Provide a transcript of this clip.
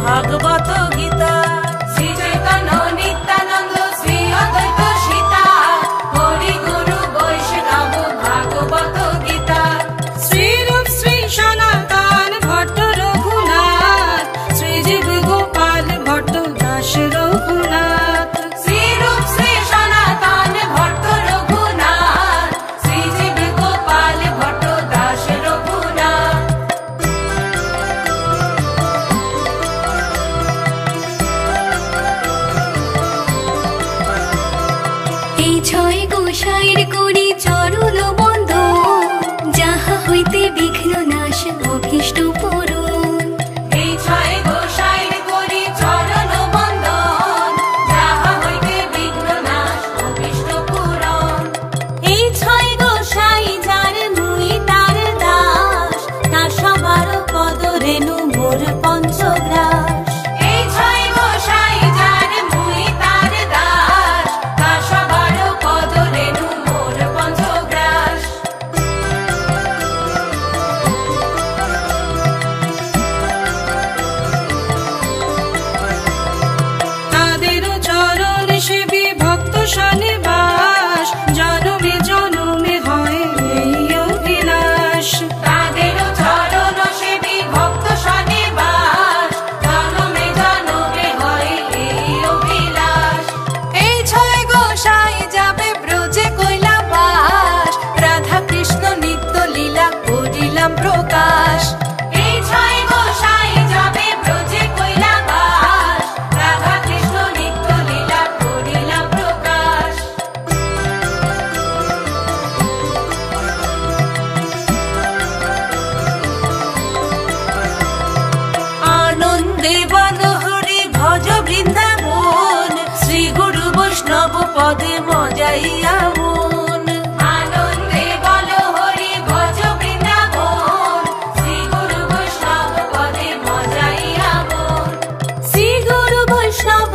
ভাগবত গীতা, শ্রী চৈতন্য নিত্যানন্দ শ্রী অদ্বৈত সীতা, হরি গুরু বৈষ্ণব ভাগবত গীতা, শ্রীরূপ শ্রী সনাতন ভট্ট রঘুনাথ, শ্রীজীব গোপাল ভট্ট দাস রঘুনাথ, শ্রীরূপ শ্রী সনাতন ভট্ট রঘুনাথ, শ্রীজীব গোপাল ভট্ট দাস রঘুনাথ। এই ছয় গোসাইর করি চরণ বন্দন, যাহা হইতে বিঘ্ন নাশ অভীষ্ট পূরণ। এই ছয় গোসাইর করি চরণ বন্দন, যাহা হইতে বিঘ্ন নাশ অভীষ্ট পূরণ। এই ছয় গোসাই যার মুই তার দাস, তার সবার পদ রেণু মোর পঞ্চগ্রাস। এই ছয় গোসাই যার মুই তার দাস, তার সবার পদ রেণু মোর পঞ্চগ্রাস। তাদেরও চরণ সেবী ভক্ত সনে বাস, জনমে জনমে হয় এই অভিলাষ। তাদেরও চরণ সেবী ভক্ত সনে বাস, জনমে জনমে হয় এই অভিলাষ। এই ছয় গোসাই যাবে ব্রজে কৈলাবাস, রাধা কৃষ্ণ নিত্য লীলা করিলাম প্রকাশ। এই ছয় গোসাই যাবে ব্রজে কৈলাবাস, রাধা কৃষ্ণ নিত্য লীলা করিলাম প্রকাশ। আনন্দে বল হরি ভজ বৃন্দাবন, শ্রী গুরু বৈষ্ণব পদে মজাইয়া মন। আনন্দে বল হরি ভজ বৃন্দাবন, শ্রী গুরু বৈষ্ণব পদে মজাইয়া মন। শ্রী গুরু বৈষ্ণব